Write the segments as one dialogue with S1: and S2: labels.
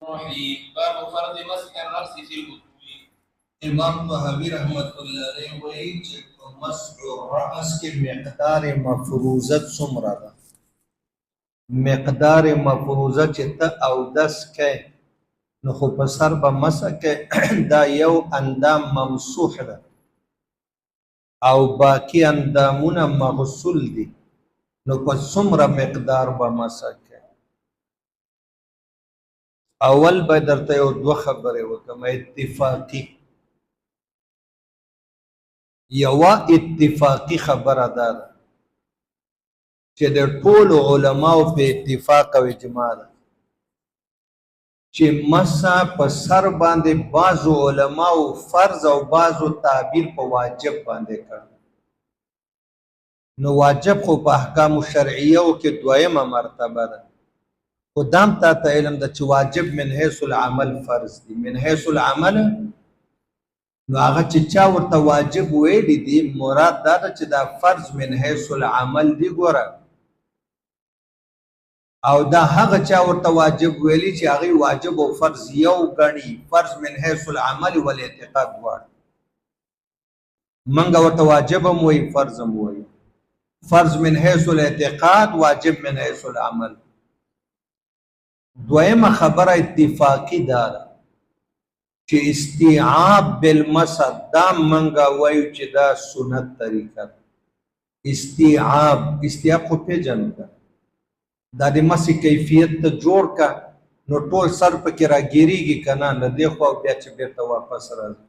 S1: الرحيم باب فرض مسح الرأس في الوضوء.
S2: امام طحاوی رحمت الله علیه وایي چې په مسح الرأس کې مقدار مفروضه څومره ده؟ مقدار مفروضه چې ته اودس کوې نو خو په سر به مسح کوې دا یو اندام ممسوح ده او باقي اندامونه مغسول دي نو په څومره مقدار به مسح کوې؟ اول به درته یو دوه خبرې وکړم اتفاقي. یوه اتفاقی خبره ده چې د ټولو علماو په اتفاق او اجماع ده چې مسح په سر باندې بعضو علماو فرض او بعضو تعبیر په واجب باندې کړ. نو واجب خو په احکام شرعیه او کې دویمه مرتبه ده، خو دام تا ته علم ده چې واجب من حیث العمل فرض دي. من حیث العمل نو هغه چې چا ورته واجب ویلی دي مراد دا ده چې دا فرض من حیث العمل دی. ګوره او دا هغه چا ورته واجب ویلی چې هغه واجب او فرض یو غني، فرض من حیث العمل والاعتقاد وړ. منګه ورته واجب هم وایي فرض هم وایي، فرض من حیث الاعتقاد، واجب من حیث العمل. دویمه خبره اتفاقی داره چې استیعاب بالمسح دا منګه وایو چې دا سنت طریقه ده. استیعاب خو پیژنو ده، دا د مسح کیفیت ته جوړ کا نو ټول سر پکې راګیریږي که نه، له دې خوا بیا چې بیرته واپس راځي.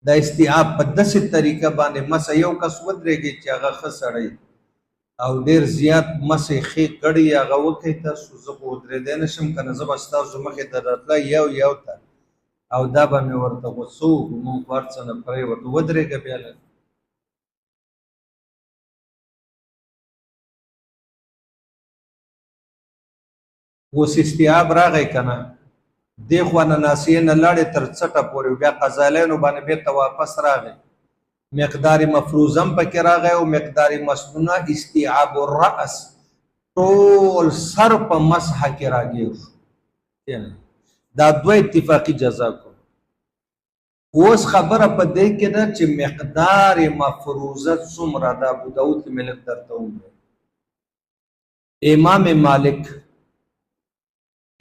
S2: دا استیعاب په داسې طریقه باندې مسح یو کس ودرېږي چې هغه ښه سړی او ډېر زیات مسح ښې کړي هغه وکړئ. تاسو زه خو ودرېدی نه شم که نه زه به ستاسو مخې ته راتله یو ته او دا به مې ورته غوسه وکړو، مونږ خو هر څه نه پرېوتو. ودرېږه بیا لږ. اوس استیعاب راغی که نه، دې خوا نه ناسیې نه لاړې تر څټه پورې، بیا قضالینو باندې بېرته واپس راغی. مقدار مفروضه هم پکې راغی او مقدار مسنونه. استیعاب الرأس ټول سر په مسح کې راګیر شو. دا دوه اتفاقی جزا کو. اوس خبره په دې کې ده چې مقدار مفروضه څومره ده. ابو داود کې مې لږ درته وویل. امام مالک،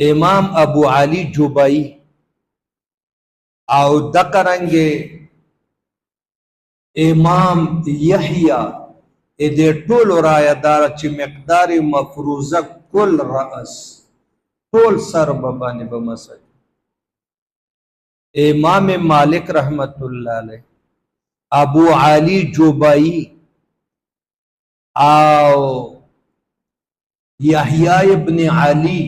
S2: امام ابو علی جوبائی او دقرنګې امام یحیی دې ټولو رایه دار چې مقدار مفروضه کل رأس ټول سر باندې به مسح. امام مالک رحمت الله علیه، ابو علی جوبائی او یحیی ابن علی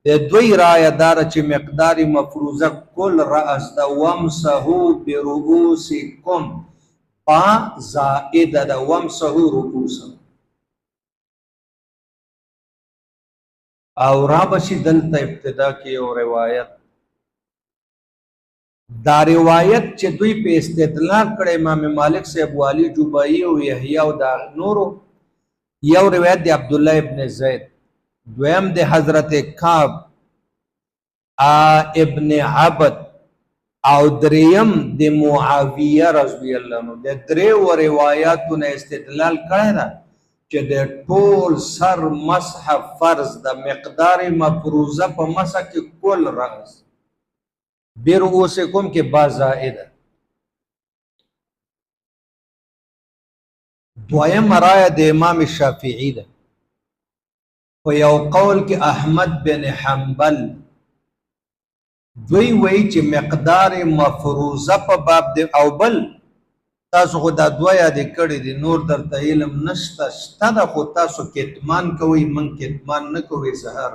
S2: د دوی رایه دار چې مقدار مفروضه کل رأس ده. وامسحوا برؤوسکم با زائده ده، وامسحوا رؤوسکم. او را بشي دلته ابتدا کې یو روایت، دا روایت چې دوی په استدلال کړی امام مالک سے ابو علی جوبائی او یحیی او دا نورو. یو روایت دی عبدالله ابن زید، دویم دی حضرت کعب ابن عبد او دریم دی معاویه رضی الله عنه. د دریو روایاتونه استدلال کړی ده چې د ټول سر مسح فرض د مقدار مفروضه په مسح کې کل رأس برؤوسکم کې با زائده. دویم رایه د امام شافعی ده. په یو قول کې احمد بن حنبل دوی وایي چې مقدار مفروضه په باب دی. او بل تاسو خو دا دوه یادې کړي دي، نور درته علم نشته. شته ده خو تاسو کتمان کوئ، من کتمان نه کوئ. سهار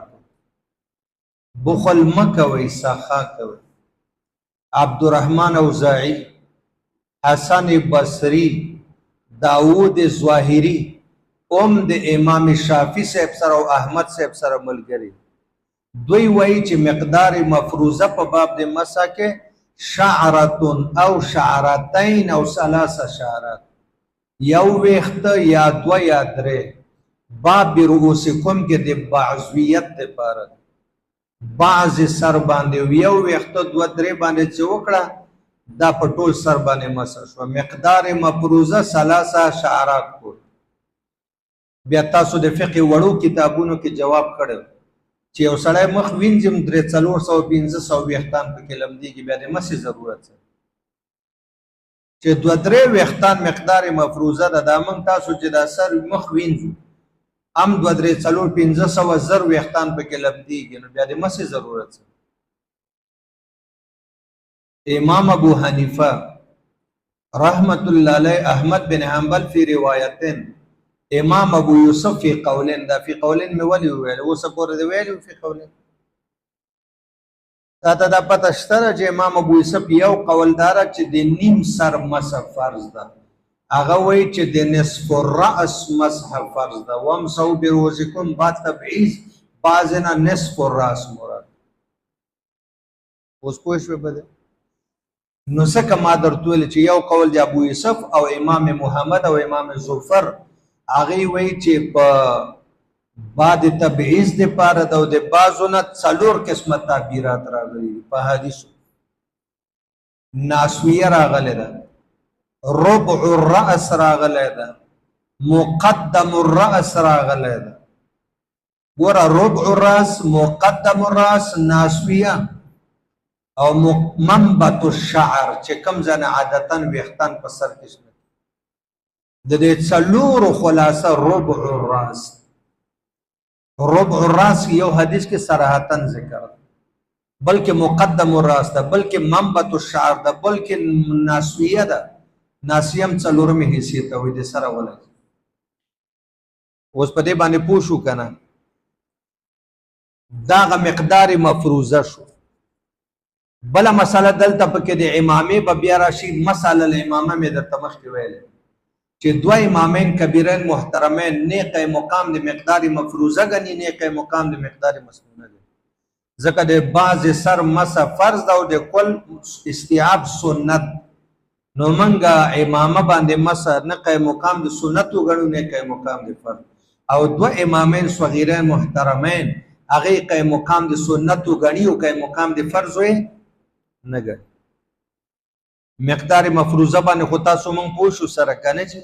S2: بخل مه کوئ، سخا کوئ. عبدالرحمن اوزاعی، حسن بصری، داود ظاهری د امام شافعی صاحب سره او احمد صاحب سره ملګری. دوی وایي چې مقدار مفروضه په باب د مسح کې شعرتون او شعرتین او ثلاث شعرات، یو ویخته یا دوه یا درې. باب برؤوسکم کې د بعضویت دپاره بعض سر باندې یو ویخته دوه درې باندې چې وکړه دا په ټول سر باندې مسح شو. مقدار مفروضه 3 شعرات کو. بیا تاسو د فقه وړو کتابونو کې جواب کړو چې یو سړی مخ وینځم 300-400-500 ویختان پکې لمدېږي بیا د مسح ضرورت ده چې دوه درې ویختان مقدار مفروضه ده. دا موږ تاسو چې دا سر مخ وینځو هم 2-3-4-500 ویختان پکې لمدېږي نو بیا د مسح ضرورت ده. امام ابو حنیفه رحمت الله علیه، احمد بن حنبل فی روایتین، امام ابو یوسف فی قولین. دا فی قولین می ولی ویل اوس پورې دی ویل فی قولین. دا دا پته شته چې امام ابو یوسف یو قولدار چې د نیم سر مسح فرض ده، هغه وایي چې د نصف الراس مسح فرض ده. وامسحوا برؤوسکم با تبعیض، بعض نه نصف الراس مراد. اوس پوه شوې بده نو څنګه ما درته ویل چې یو قول د ابو یوسف او امام محمد او امام زفر هغه وایي چې په بعد تبعیض د پاره د بعضو نه 4 قسمه تعبیرات راغلي په حدیثو. ناسویه راغلی ده، ربع الراس راغلی ده، مقدم الراس راغلی ده. ګوره ربع الراس، مقدم الراس، ناسویه او منبت الشعر چې کم ځنه عادتا ویختان په سر کې شته د دې 4 خلاصه ربع الراس. ربع الراس یو حدیث کې صراحتا ذکر ده، بلکې مقدم الراس ده، بلکې منبت الشعر ده، بلکې ناسویه ده. ناسیه هم 4مې حیثیت وي د سره ولګي. اوس په دې باندې پوه شو که نه؟ دغه مقدار مفروضه شو. بله مسله دلته پکې د امامې به بیا راشي. مسأله الامامه مې درته مخکې ویلې چې 2 امامین کبیرین محترمین نیقه مقام د مقدار مفروضه ګڼي، نیقه مقام د مقدار مسنونه ګڼي. ځکه د بعض سر مسح فرض ده او د کل استیعاب سنت. نو منګه امامه باندې مسح نیقه مقام د سنت وګڼو، نیقه مقام د فرض. او 2 امامین صغیرین محترمین هغه قیم مقام د سنت وګڼي او قیم مقام د فرض وي نه ګڼي. مقدار مفروضه باندې خو تاسو مونږ پوه شو سره کنه چې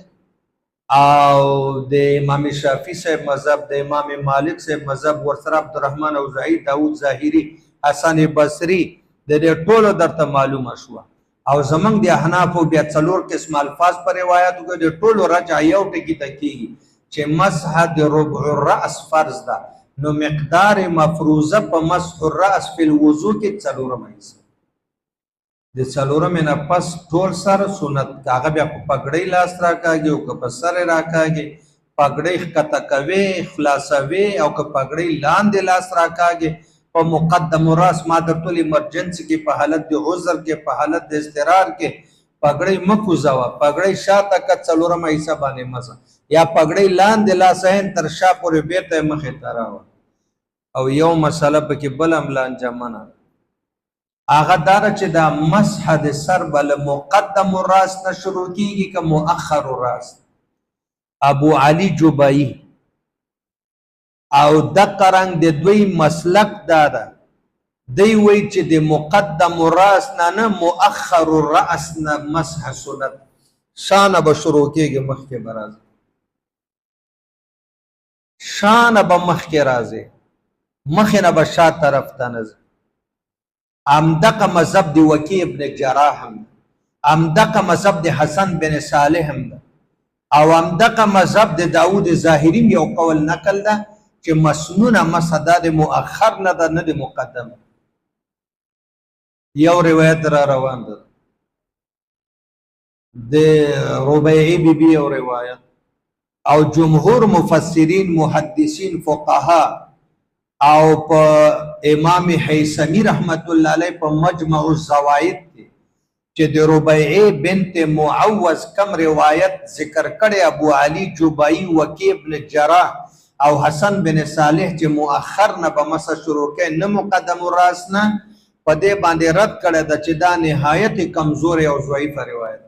S2: او د امام شافعي صاحب مذهب، د امام مالک صاحب مذهب، ورسره عبدالرحمن اوزاعي، داود ظاهري، حسن بصري، د دې ټولو درته معلومه شوه. او زمونږ د احنافو بیا 4 قسم الفاظ په روایاتو کې د ټولو رجع یو ټکي ته کېږي چې مسح د ربع الراس فرض ده. نو مقدار مفروضه په مسح الراس فی الوضو کې 4مه حصہ د 4مې نه پس ټول سر سنت. هغه بیا په پګړۍ لاس راکاږي او که په سر راکاږي، پګړۍ ښکته کوي خلاصوي، او که پګړۍ لاندې لاس راکاږي په مقدم الراس. ما درته ویلي ایمرجنسي کې په حالت د عذر کې، په حالت د اضطرار کې پګړۍ مه کوزوه، پګړۍ شاته که 4مه حصہ باندې مسح، یا پګړۍ لاندې لاس عین تر شا پورې بیرته مخې ته راوړه. او یو مسله پکې بل هم لانجمنه هغه داره چې دا مسح د سر بل مقدم الراس نه شروع کیږي که مؤخر الراس. ابو علی جبایی او دقه رنګ د دوی مسلک دا ده، دی وایي چې د مقدم الراس نه مؤخر الراس نه مسح سنت شانه به شروع کیږي، مخکې به راځي، شانه به مخکې راځي، مخې نه به شا طرف ته نه ځي. امدقه مذهب د وکیع ابن جراح هم ده، امدقه مذهب د حسن بن صالح هم ده، او امدقه مذهب د داود ظاهري یو قول نقل ده چې مسنونه مسح دا د مؤخر نه ده، نه د مقدم. یو روایت را روان ده د ربیعی بیبی یو روایت، او جمهور مفسرین محدثین فقها او په امام حیثمی رحمت الله علیه په مجمع الزوائد کې چې د ربیعه بنت معوذ کم روایت ذکر کړي ابو علی جبایی، وکیع ابن جراح او حسن بن صالح چې مؤخر نه به مسح شروع کوي نه مقدم الراس نه، په دې باندې رد کړی ده چې دا نهایت کمزوري او ضعیفه روایت.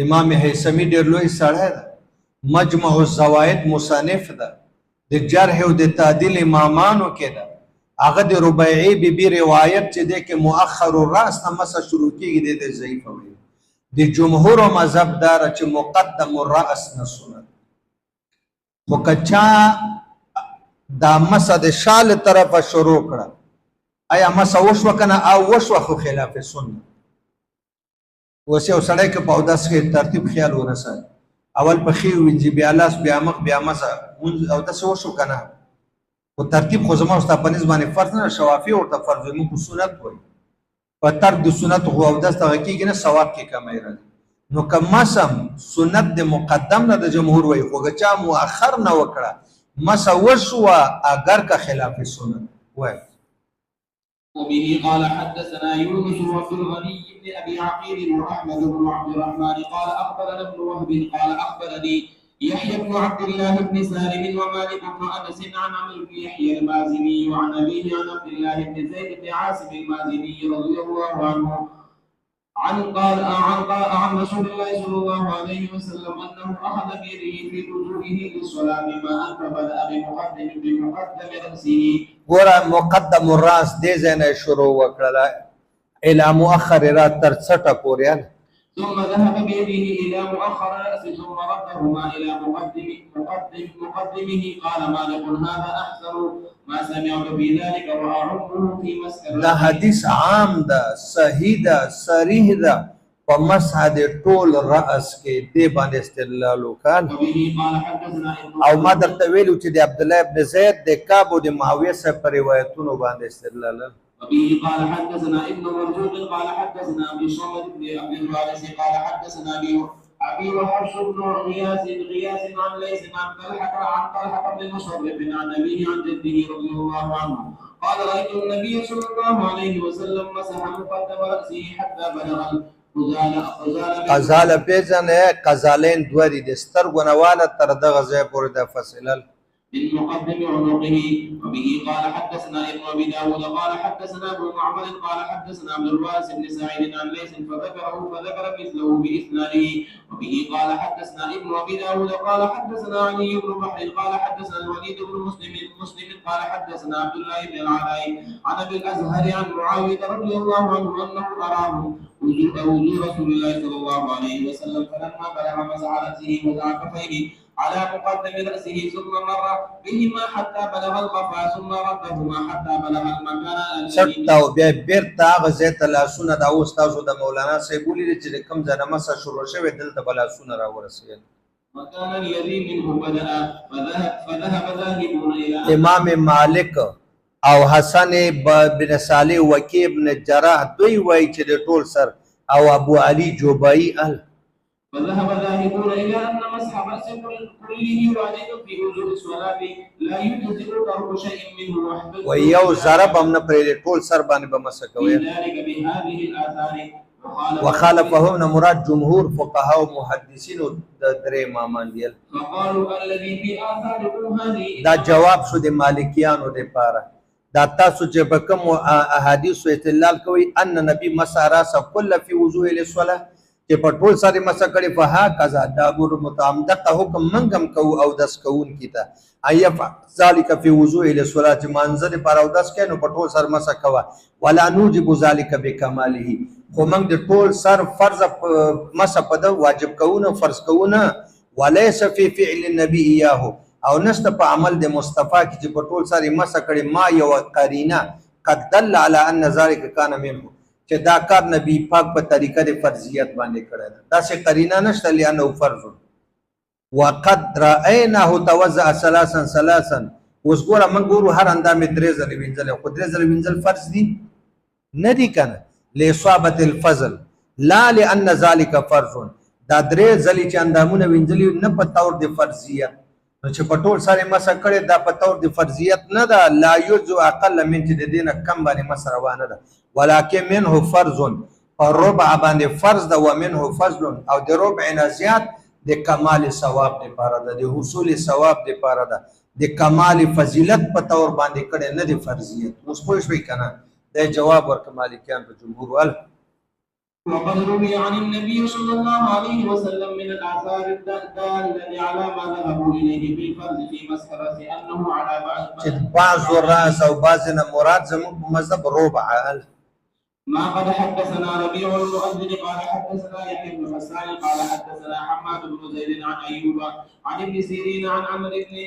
S2: امام حیثمی ډېر لوی سړی ده، مجمع الزوائد مصنف ده، د جرح او د تعدیل امامانو کې ده، هغه د ربيعي بيبي روایت چې د کې مؤخر الراس نه مسح شروع کیږي د ضعیف وي د جمهور مذهب دار چې مقدم الراس نه سنت خو کچا دا مسح د شال طرفه شروع کړه آیا مسح وشو کنه او وشو خو خلاف سنت وسه او سړی کې په داس کې ترتیب خیال ورسای اول په خي وینځي بیا لاس بیا مخ بیا مسح او داس وشو کنه او ترتیب خو زموږ ست په نسبت فرض نه شوافی او ته فرض مو په سنت وای په ترک د سنت خو او داس ته کېږي نه ثواب کې کمای راځي نو کمسم سنت د مقدم نه د جمهور وای خو چا مؤخر نه وکړه مسح وشو اگر کا خلاف سنت وای
S1: وبه قال حدثنا يونس وعبد الغني بن ابي عقيل واحمد بن عبد الرحمن قال اخبرنا ابن وهب قال اخبرني يحيى بن عبد الله بن سالم ومالك بن انس عن عمرو بن يحيى المازني وعن ابيه عن عبد الله بن زيد بن عاصم المازني رضي الله عنه عن رسول الله صلى الله عليه وسلم انه اخذ بيده في وجوهه للصلاه بما فبدا بمقدم راسه
S2: ګوره مقدم الراس دې ځای شروع وکړه الى مؤخر را تر څټه پورې
S1: ثم ذهب بيده الى مؤخر راسه ثم ردهما الى مقدمه قال مالك هذا احسن ما سمعت في ذلك واعمه في مسكن
S2: دا حدیث عام ده صحیح ده صریح ده په مسح د ټول راس کې دی باندې استدلال وکړ او ما درته ویلو چې د عبد الله ابن زید د کعب او د معاویه سره په روایتونو باندې استدلال
S1: وبه قال حدثنا ابن مرزوق قال حدثنا ابي صمد بن عبد الوارث قال حدثنا ابي وحفص بن غياث عن ليث عن طلحه بن مصرف عن ابيه عن جده رضي الله عنه قال رايت النبي صلى الله عليه وسلم مسح مقدم راسه حتى بلغ
S2: قزال پیژن قزالین دوری د سترګو نواله تر دغه ځای پورې د فصلل
S1: من مقدم عنقه وبه قال حدثنا ابن ابي داود قال حدثنا ابن معمر قال حدثنا عبد الوارث بن سعيد عن ليث فذكر مثله باسناده وبه قال حدثنا ابن ابي داود قال حدثنا علي بن بحر قال حدثنا الوليد بن مسلم قال حدثنا عبد الله بن العلاء عن ابي الازهر عن معاويه رضي الله عنه انه اراه وجود رسول الله صلى الله عليه وسلم فلما بلغ مسح راسه وضع كفيه على مقدم رأسه ثم مر بهما حتى بلغ القفا ثم ردهما حتى بلغ المكان
S2: سټ او بیا بیرته غزه لاسونه دا استاد د مولانا صاحب ولې چې کوم ځای مسح شروع شوی دلته بلاسونه را ورسېږي
S1: وكان الذي منه بدأ فذهب ذاهبون الى
S2: امام مالک او حسن بن صالح وکیع بن جراح دوی وای چې د ټول سر او ابو علي جوبایی
S1: فذهب ذاهبون الى ان مسح راس كله وعليه في وجوب الصلاه لا يجزئ ترك شيء منه وحده
S2: ويو ضرب هم نه پرې ټول سر باندې بمسح کوي
S1: ذلك بهذه الاثار
S2: وخالفهم مراد جمهور فقهاء او محدثین د درې امامان دي
S1: فقالوا الذي في اثاركم هذه
S2: دا جواب شو د مالکیانو لپاره دا تاسو چې په کوم احادیث استدلال کوي ان نبی مسح راس كل في وضوء للصلاه چې په ټول سره مسح کړي په ها قضا دا ګور متعمد حکم منګم کو او دس کون کیتا ايف ذلك في وضوء للصلاه منزل پر او دس کینو په ټول سر مسح کوا ولا نوجب ذلك بكماله خو موږ د ټول سر فرض مسح په واجب کوونه فرض کوونه وليس في فعل النبي اياه او نست په عمل د مصطفی کې چې په ټول سر مسح کړي ما یو قرینه قد دل على ان ذلك كان منه چې دا کار نبی پاک په طریقه د فرضیت باندې کړی دا څه قرینه نشته لانه فرض وقد رايناه توزع ثلاثا اوس ګوره موږ ګورو هر اندامه درې ځلې وینځل خو درې ځلې وینځل فرض دي نه دي کنه لاصابه الفضل لا لان ذلك فرض دا درې ځلې چې اندامونه وینځل نه په تور د فرضیت نو چې په ټول سره مسح کړي دا په تور د فرضیت نه ده لا يجو اقل من چې د دینه کم باندې مسح روانه ده ولكن منه فرض الربع باندې فرض ده ومنه فضل او د ربع نه زیات د کمال ثواب لپاره ده د حصول ثواب لپاره ده د کمال فضیلت په تور باندې کړي نه د فرضیت اوس پوه شئ کنه د جواب ورک مالکیان په جمهور ول
S1: وقد روي عن النبي صلى الله عليه وسلم من الآثار الدالة على ما ذهبوا إليه في الفرد في مسح الرأس أنه على
S2: چې بعض الراس او بعض نه مراد زموږ په مذهب ربع.
S1: ما قد حدثنا ربيع المؤذن قال حدثنا يحيى بن حسان قال حدثنا حماد بن زيد عن أيوب عن ابن سيرين عن عمرو بن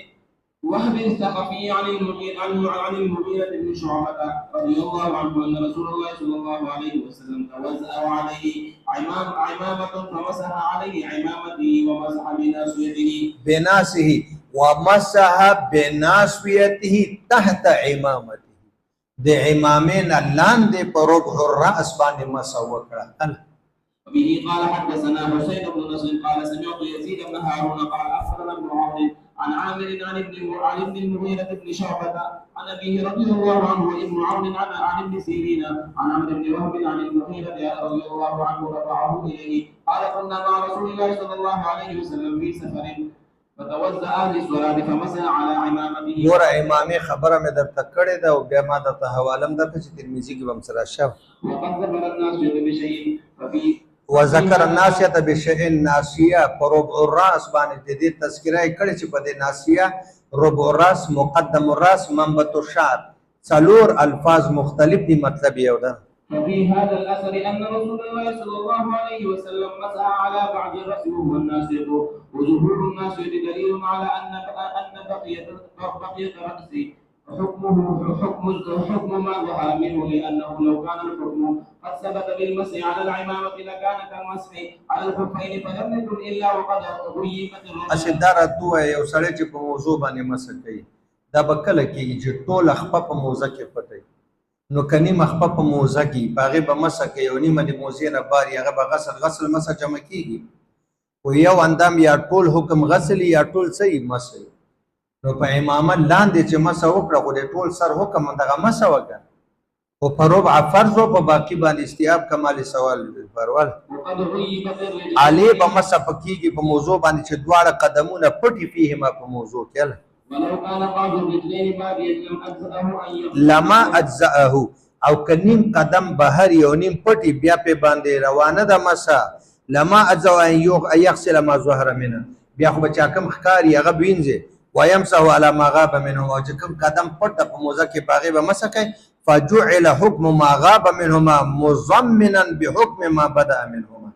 S1: وهب الثقفي عن المغيرة بن شعبة رضي الله عنه أن رسول الله صلى الله عليه وسلم توزأ عليه عمامة فمسح عليه عمامته ومسح بناصيته
S2: تحت عمامته د عمامين لاندې په ربع الراس باندې مسح وکړه.
S1: به قال حدثنا حسين بن نصر قال سمعت يزيد بن هارون قال أخبرنا ابن عون عن عامر عن ابن المغيرة بن شعبة عن أبيه رضي الله عنه وابن عون عن ابن سيرين عن عمرو بن وهب عن المغيرة رضي الله عنه رفعه إليه قال كنا مع رسول الله صلى الله عليه وسلم في سفر فتوزأ للصلاة فمسح على عمامته.
S2: نور امامي خبره مې درته کړې ده او بیا ما درته حواله هم درته چې ترمذي کې به هم سره شوه.
S1: وقد ذكر الناس بشيء ففي
S2: وذكر الناسیه بشیء ناسیه پر ربع الراس باندې د دې تذکره کړي چې په دې ناسیه ربع الراس مقدم الراس منبت الشعر څلور الفاظ مختلف دي مطلب یو ده.
S1: ففي هذا الاثر ان رسول الله صلى الله عليه وسلم مسح على بعض الراس وهو الناسيه وظهور الناسيه دليل على ان بقيه الراس حكم ما ظهر منه لانه لو كان الحكم قد ثبت بالمسح على العمامه لكان كالمسح على الخفين فلم يكن الا وقد غيبت
S2: اشدار تو یو سړی چې په موضوع باندې مسح کوي دا بکله کېږي چې ټول خپه په موضوع کې پټي نو کني مخپه په موضوع کې باغې به مسح کوي او نیمه د موضوع نه بار هغه به غسل مسح جمع کیږي او یو اندام یا ټول حکم غسل یا ټول صحیح مسح نو په امامه لاندې چې مسح وکړه خو د ټول سر حکم دغه مسح وکړه او په ربع فرض او په باقی باندې استیاب کمال سوال پرول علی به مسح پکېږي په موضوع باندې چې دواړه قدمونه پټي فيه ما په موضوع کې
S1: ولو كان بعض الرجلين باديا
S2: لما اجزاه او کنیم قدم بهر یو نیم پټي بیا په باندې روانه د مسح لما اجزاه يغسل ما ظهر منه بیا خو بچا کم ښکاری هغه وینځي ويمسح على ما غاب منه او چې کوم قدم پټ په موزه کې باغې به مسح کوي فجعل حكم ما غاب منهما مضمنا بحكم ما بدا منهما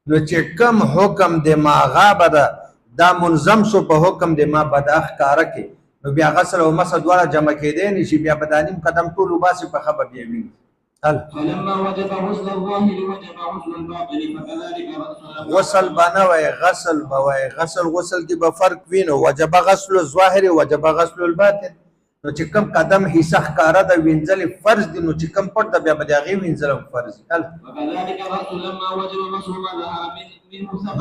S2: نو چې کوم حکم د ما غاب دا منظم سو په حکم د ما بدا ښکارا کې نو بیا غسل او مسح دواړه جمع کېدې نشي بیا بدانیم قدم ټول وباسي په خبر بیا وی
S1: فلما وجب غسل الظاهر وجب غسل الباطن فكذلك
S2: غسل بنوي غسل کې به فرق وینو وجب غسل الظاهر وجب غسل الباطن نو چې کوم قدم حصہ ښکارا د وینځل فرض دي نو چې کوم پټ د بیا بداغي وینځل فرض
S1: وكذلك غسل لما وجب غسل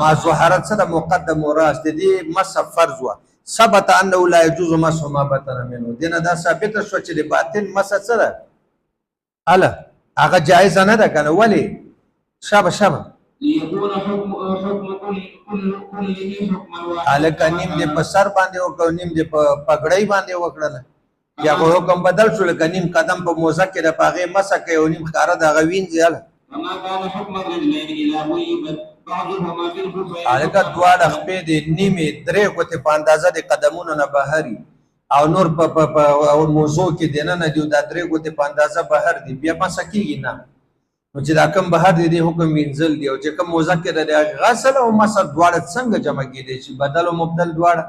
S2: ما ظهرت سره مقدم راس دي مسح فرض وا ثبت انه لا يجوز مسح ما بطن منه دینه دا ثابت شو چې د باطن مسح سره الا هغه جایز نه ده کنه ولی شابه
S1: ليكون حكم كله حكما واحدا
S2: الک نیم دې په سر باندې او نیم دې په پګړۍ باندې وکړل یا حکم بدل شو لکه نیم قدم په موزه کې د پاغه مسح کوي او نیم خاره د غوین ځاله
S1: وما كان حكم الرجلين الى غيبت بعضهما في الخفين
S2: الک دواړه خپې دې نیمه درې کوته په اندازه د قدمونو نه بهري او نور په موضوع کې دینه نه دی دا درې کوته په اندازه بهر دی بیا مسح کیږي نه نو چې دا کوم بهر دی حکم وینځل دی او چې کوم مذکر دی غسل او مسح دواړه څنګه جمع کیدي شي بدل او مبدل دواړه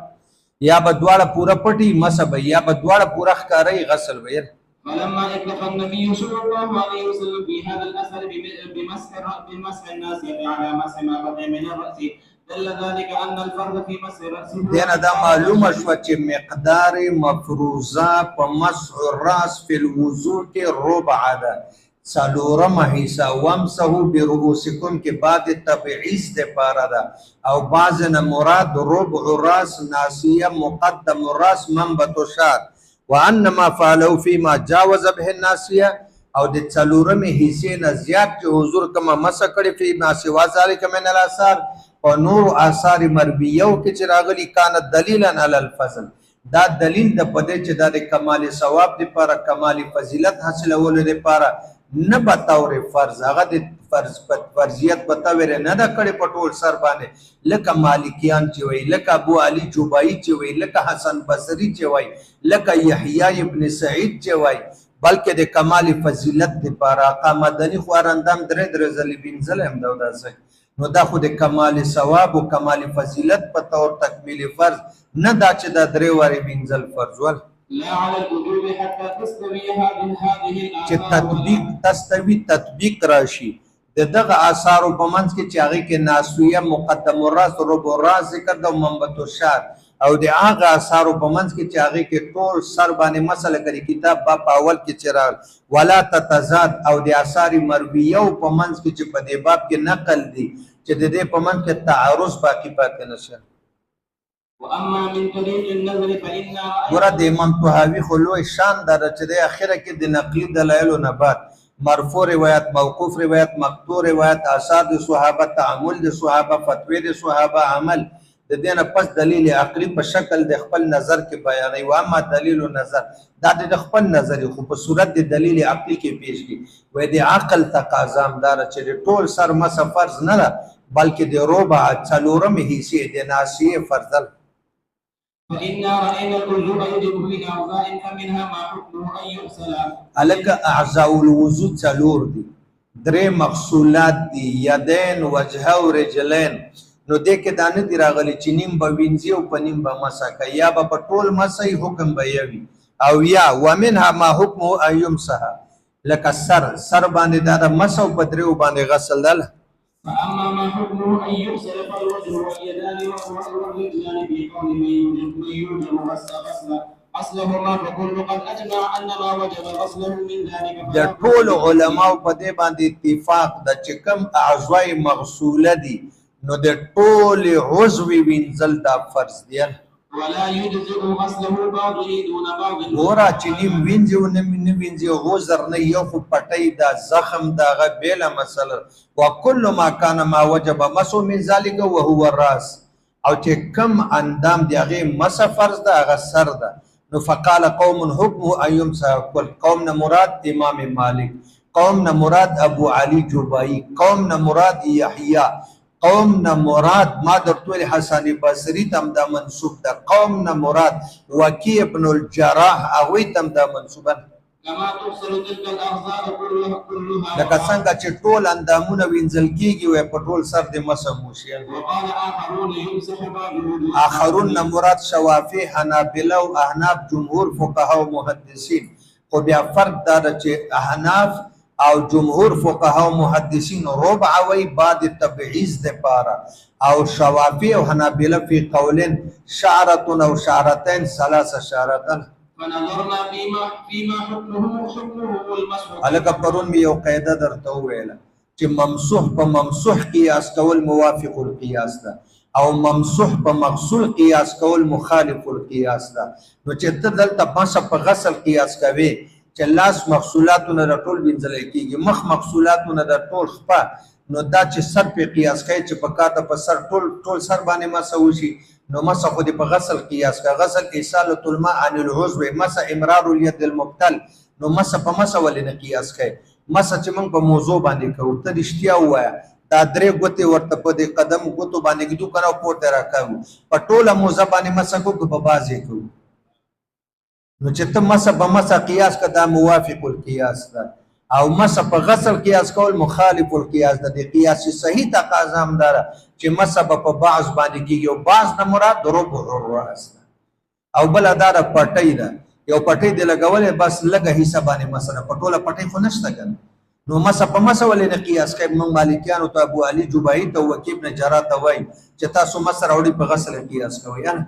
S2: یا به دواړه پورا پټي مسح یا به دواړه پورا ښکاري غسل ویل
S1: فلما اطلق النبي صلى الله عليه وسلم في هذا الاثر بمسح الناس على مسح ما بقي من الراس دل ذلك ان الفرض في مسح الراس
S2: دینه دا معلومه شو چې مقدار مفروضه په مسح الراس في الوضوء کې ربع ده سالورم حصہ وامسحوا برؤوسکم کې بعد تبعیض د پاره ده او بعض نه مراد ربع الراس ناسیه مقدم الراس منبت الشعر وانما فعلوا فيما جاوز به الناسیه او د سالورم حصے نه زیات چې حضور کما مسح کړي په ناسیه ذالک من الاثار او نور آثار مرویو کې چې راغلي کان دلیلا علی الفضل دا دلیل د پدې چې د کمال ثواب لپاره کمال فضیلت حاصلولو لپاره نه بطور فرض هغه د فرضیت بطور نه دا کړي په ټول سر باندې لکه مالکیان چې وای لکه ابو علي جوبایی چې وای لکه حسن بصری چې وای لکه یحیی ابن سعید چې وای بلکې د کمال فضیلت لپاره آقا مدني خو اندام درې ځلې وینځل هم دا داسې نو دا خو د کمال ثواب او کمال فضیلت په تور تکمیل فرض نه دا چې دا درې واري وینځل فرض ول
S1: لا على الوجوب حتى تستوي هذه
S2: چې تستوي تطبیق راشي د دغه آثار په منځ کې چې هغه کې ناسویه مقدم الراس ربع الراس ذکر د منبت الشار او د هغه آثار په منځ کې چې هغه کې ټول سر باندې مسله کوي کتاب په اول کې چرال ولا تتزاد او د آثار مرویه په منځ کې چې په دې باب کې نقل دي چې د دې په منځ کې تعارض باقی پاتې نشه
S1: واما من طريق النظر فان
S2: ګوره د امام طحاوي خو لوی شان در چې د اخره کې د نقلي دلایل نه بعد مرفوع روایت موقوف روایت مقطوع روایت آثار د صحابه تعامل د صحابه فتوی د صحابه عمل د دینه پس دلیل عقلی په شکل د خپل نظر کې بیانوي و اما دلیل نظر دا د خپل نظر خو په صورت د دلیل عقلی کې پیش کی وای د عقل تقاضا دار چې ټول سر مس فرض نه بلکې د ربع څلورم حصے د ناسیه فرض
S1: فإنا رأينا الوضوء يجب في أعضاء فمنها ما حكمه أن يغسل
S2: الک اعضاء الوضوء څلور دي درې مغسولات دي یدین وجه او رجلین نو دې کې دانه دی راغلي چې نیم به وینځي او په نیم به مسکه یا به په ټول مسي حکم به یوي او یا ومنها ما حکمه ان يمسح لک سر باندې دا مسو په درو باندې غسل دل
S1: فأما ما حكمه أن يغسل فالوجه واليدان والرجلان في قول من يوجب غسل أصلهما فكل قد أجمع أن ما وجب غسله من ذلك
S2: د ټول علماء په دې باندې اتفاق د چې کوم اعضاء مغسوله دي نو د ټول عضو وینځل دا فرض دی
S1: ولا يجزئ غسله بعضه دون بعض
S2: ګورا چې نیم وینځي او نه وینځي غوزر نه یو خو پټي دا زخم دا غبيله مسله وكل ما كان ما وجب مسو من ذلك وهو الراس او چې کم اندام دی هغه مس فرض دا هغه سر ده نو فقال قوم حكمه ان يمسح كل قوم نه مراد امام مالک قوم نه مراد ابو علي جوبایی قوم نه مراد يحيى قوم نه مراد ما درتول حسن بصری تم دا منسوب ده قوم نه مراد وکی ابن الجراح اوی تم دا منسوبا
S1: كما تغسل تلك الاعضاء كلها
S2: لکه څنګه چې ټول اندامونه وینځل کیږي او په ټول سر د مسموشي
S1: وقال اخرون يمسح بعضه
S2: اخرون نه مراد شوافی حنابلہ او احناف جمهور فقها او محدثین خو بیا فرق دا چې احناف او جمهور فقها او محدثین ربع وی بعد تبعیض د پاره او شوافی او حنابلہ فی قولن شعرتن او شعرتين ثلاث شعرتن
S1: فنظرنا فيما حكمه المسح
S2: الکه پرون می یو قاعده درته ویله چې ممسوح په ممسوح قیاس کول موافق القياس ده او ممسوح په مغسول قیاس کول مخالف القياس ده نو چې ته دلته پس په غسل قیاس کوي چې لاس مغسولاتونه د ټول وینځل کیږي مخ مغسولاتونه د ټول خپه نو دا چې سر په قیاس کوي چې په کاته په سر ټول سر باندې مسوي نو مسح خو دې په غسل قیاس کا غسل ایصال الماء عن العضو مسح امرار اليد المبتل نو مسح په مسح ولې قیاس کوي مسح چې موږ په موضوع باندې کوو ته رښتیا وایا دا درې ګوتې ورته په دې قدم ګوتو باندې کېدو کنه پورته راکاو په ټوله موضوع باندې مسح کو په بازي کوو نو چې ته مسح په مسح قیاس کا دا موافق القياس ده او مسح په غسل قیاس کول مخالف القياس ده د قیاس صحیح تقاضا هم ده چې مسح په بعض باندې کیږي او بعض نه مراد ربع الراس او بل اداره پټی ده یو پټی دی لګولې بس لګه حصہ باندې مسله پټوله پټی خو نشته کنه نو مسح په مسح ولې نه قیاس کوي موږ مالکیانو ته ابو علي جوبایی ته وکیل ابن جراح ته وای چې تاسو مسح راوړي په غسل قیاس کوي یعنی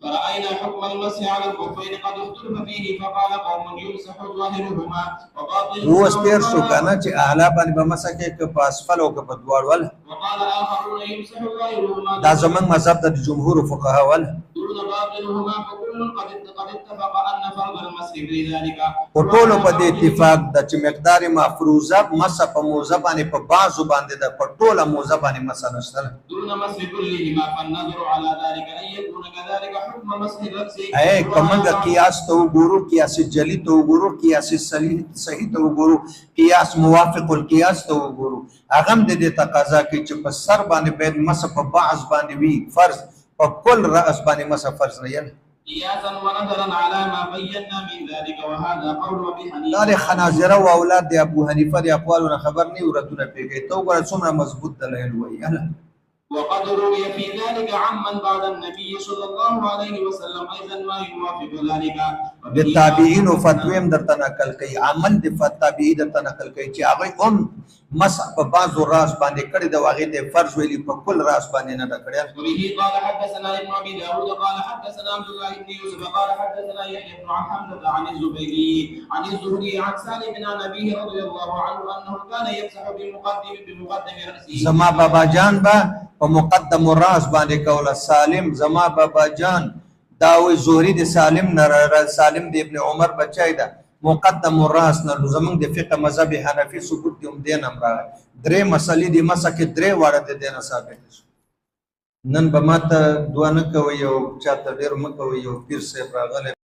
S1: فرأينا حكم المسح على الخفين قد اختلف فيه فقال قوم يمسح ظاهرهما وباطنهما
S2: هو استیر شو کنه چې اعلی باندې به مسح کې که په اسفل او که په دوړ ول
S1: وقال آخرون يمسح ظاهرهما
S2: دا زمنګ مذهب د جمهور فقها ول
S1: دون باطنهما فكل قد اتفق ان فرض المسح في ذلك.
S2: په ټولو په دې اتفاق د چې مقدار مفروضه مسح په موزه باندې په بعضو باندې د په ټوله موزه باندې مسح نشته
S1: دون مسح كلهما فالنظر على ذلك ان يكون كذلك حكم مسح الرأس.
S2: اے کومنګ قیاس ته وګورو قیاس جلی ته وګورو قیاس صحیح ته وګورو قیاس موافق القیاس ته وګورو هغه هم د دې تقاضا کوي چې په سر باندې باید مسح په بعض باندې وي فرض په کل رأس باندې مسح فرض نه یم
S1: قياسا ونظرا على ما بينا من ذلك وهذا قول ابي حنيفه.
S2: دا خنازره او اولاد د ابو حنیفه د اقوالونو خبر نه ورتونه پیږي ته وګوره څومره مضبوط دلایل وایي.
S1: وقد روي في ذلك عمن بعد النبي صلى الله عليه وسلم ايضا ما يوافق ذلك.
S2: بالتابعين فتویم درته نقل کوي عمل د فتابعی درته نقل کوي چې هغه هم مسح په بعضو راس باندې کړی د واغې د فرض ویلي په کل راس باندې نه دا کړی.
S1: وبه قال حدثنا ابن ابي داود قال حدثنا عبد الله بن يوسف قال حدثنا يحيى بن حمزه عن الزبيدي عن الزهري عن سالم بن نبيه رضي الله عنه انه كان يمسح بمقدم راسه.
S2: زما بابا جان با په مقدم الراس باندې کوله سالم زما بابا جان داوی زهری د سالم نه سالم د ابن عمر بچای دا مقدم الراس نه زمونږ د فقه مذهب حنفي ثبوت هم دین امر درې مسلې د مسکه درې واړه د دینه ثابت شو. نن به ماته دوه نه کوي او چاته ډیر مکوي او پیر صاحب راغله